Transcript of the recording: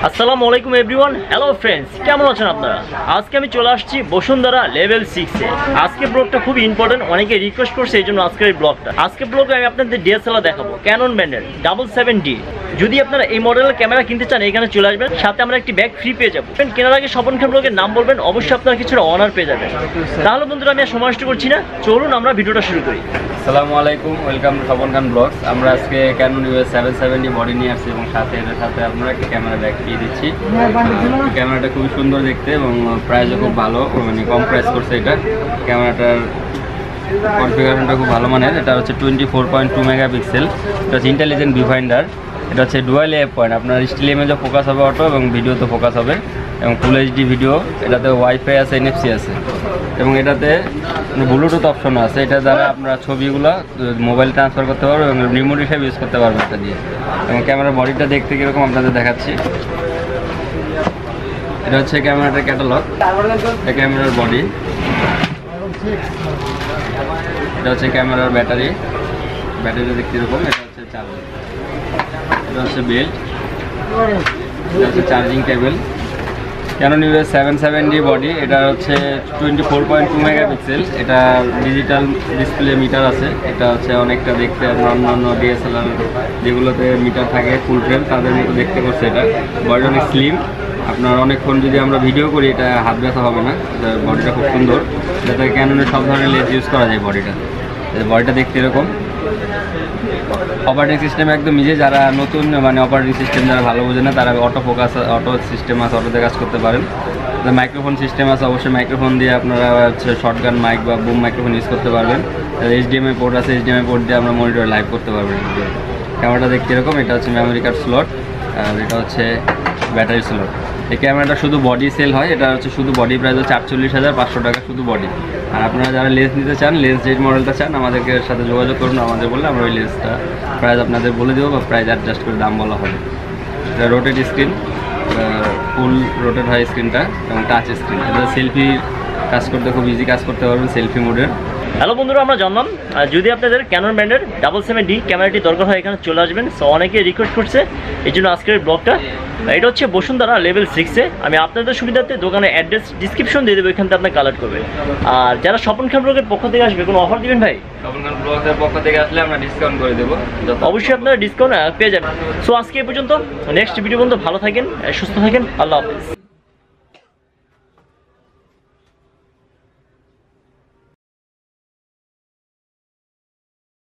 আসসালামু আলাইকুম everyone, hello friends, কেমন আছেন আপনারা? আজকে আমি চলে আসছি বসুন্ধরা লেভেল 6-এ। আজকে ব্লগটা খুব ইম্পর্টেন্ট, অনেকে রিকোয়েস্ট করছে, এই জন্য আজকের এই ব্লগটা। আজকে ব্লগে আমি আপনাদের ডিএসএলআর দেখাবো, ক্যানন ব্র্যান্ডের 770D। যদি আপনারা এই মডেলের ক্যামেরা কিনতে চান, এখানে চলে আসবেন, সাথে আমরা একটি ব্যাগ ফ্রি পেয়ে যাবো। কেনার আগে স্বপন খান ব্লগের নাম বলবেন, অবশ্যই আপনারা কিছুটা অনার পেয়ে যাবেন। তাহলে বন্ধুরা, আমি আর সময় নষ্ট করছি না, চলুন আমরা ভিডিওটা শুরু করি। আসসালামু আলাইকুম, welcome to Swapan Khan blogs. আমরা আজকে ক্যানন ইউএস 770 বডি নিয়ে আসছি এবং এটার সাথে আমরা একটা ক্যামেরা ব্যাগ দিয়ে দিচ্ছি। ক্যামেরাটা খুবই সুন্দর দেখতে এবং প্রাইসও খুব ভালো, মানে কম প্রাইস করছে এটা। ক্যামেরাটার কনফিগারেশনটা খুব ভালো মানের। এটা হচ্ছে 24.2 মেগাপিক্সেল। এটা হচ্ছে ইন্টেলিজেন্ট ভিউফাইন্ডার। এটা হচ্ছে ডুয়াল এফ পয়েন্ট, আপনার স্টিল ইমেজও ফোকাস হবে অটো এবং ভিডিওতে ফোকাস হবে এবং ফুল এইচডি ভিডিও। এটাতে ওয়াইফাই আছে, এনএফসি আছে এবং এটাতে ব্লুটুথ অপশন আছে। এটা দ্বারা আপনারা ছবিগুলো মোবাইল ট্রান্সফার করতে পারবেন এবং রিমোট হিসেবে ইউজ করতে পারবেন এটা দিয়ে। এবং ক্যামেরার বডিটা দেখতে কীরকম আপনাদের দেখাচ্ছি। এটা হচ্ছে ক্যামেরাটার ক্যাটালগ, এটা ক্যামেরার বডি, এটা হচ্ছে ক্যামেরার ব্যাটারিটা দেখতে এরকম। এটা হচ্ছে চার্জার, এটা হচ্ছে বেল্ট, এটা হচ্ছে charging cable. Canon US 770 body. এটা হচ্ছে 24.2 মেগাপিক্সেল। এটা ডিজিটাল ডিসপ্লে মিটার আছে। এটা হচ্ছে অনেকটা দেখতে অন্যান্য ডিএসএলআর যেগুলোতে মিটার থাকে ফুল ফ্রেম, তাদের মতো দেখতে করছে। এটা বডি অনেক স্লিম। আপনার অনেকক্ষণ যদি আমরা ভিডিও করি, এটা হাত ব্যথা হবে না। বডিটা খুব সুন্দর। যাতে ক্যাননের সব ধরনের লেন্স ইউজ করা যায় বডিটা। বডিটা দেখতে এরকম। অপারেটিং সিস্টেম একদম ইজি। যারা নতুন, মানে অপারেটিং সিস্টেম যারা ভালো বোঝে না, তারা অটো ফোকাস, অটো সিস্টেম আছে, অটোতে কাজ করতে পারেন। মাইক্রোফোন সিস্টেম আছে, অবশ্যই মাইক্রোফোন দিয়ে আপনারা হচ্ছে শর্টগান মাইক বা বুম মাইক্রোফোন ইউজ করতে পারবেন। এইচডিএমআই পোর্ট আছে, এইচডিএমআই পোর্ট দিয়ে আমরা মনিটর লাইভ করতে পারবেন। ক্যামেরাটা দেখতে এরকম। এটা হচ্ছে মেমোরি কার্ড স্লট আর এটা হচ্ছে ব্যাটারি স্লট। এই ক্যামেরাটা শুধু বডি সেল হয়। এটা হচ্ছে শুধু বডি প্রাইস হচ্ছে 48,500 টাকা শুধু বডি। আর আপনারা যারা লেন্স নিতে চান, লেন্স যে মডেলটা চান, আমাদেরকে সাথে যোগাযোগ করুন। আমাদের বললে আমরা ওই লেন্সটা প্রাইস আপনাদের বলে দেবো বা প্রাইস অ্যাডজাস্ট করে দাম বলা হবে। এটা রোটেট স্ক্রিন, ফুল রোটেট হয় স্ক্রিনটা এবং টাচ স্ক্রিন। এটা সেলফি কাজ করতে খুব ইজি কাজ করতে পারবেন, সেলফি মোডের। হ্যালো বন্ধুরা, আমরা জানলাম যদি আপনাদের ক্যানন ব্র্যান্ডের 770D ক্যামেরাটি দরকার হয়, এখানে চলে আসবেন। সো অনেকে রিকোয়েস্ট করছে, এই জন্য আজকের ব্লগটা। এটা হচ্ছে বসুন্ধরা লেভেল 6-এ। আমি আপনাদের সুবিধার্থে দোকানের অ্যাড্রেস ডিসক্রিপশন দিয়ে দেবো, এখান থেকে আপনার কালেক্ট করবে। আর যারা স্বপন খান ব্লগের পক্ষ থেকে আসবে, কোনো অফার দিবেন ভাই? স্বপন খান ব্লগের পক্ষ থেকে আসলে আমরা ডিসকাউন্ট করে দেবো। অবশ্যই আপনারা ডিসকাউন্ট পেয়ে যাবেন। সো আজকে এই পর্যন্ত, নেক্সট ভিডিও পর্যন্ত ভালো থাকেন, সুস্থ থাকেন, আল্লাহ হাফেজ।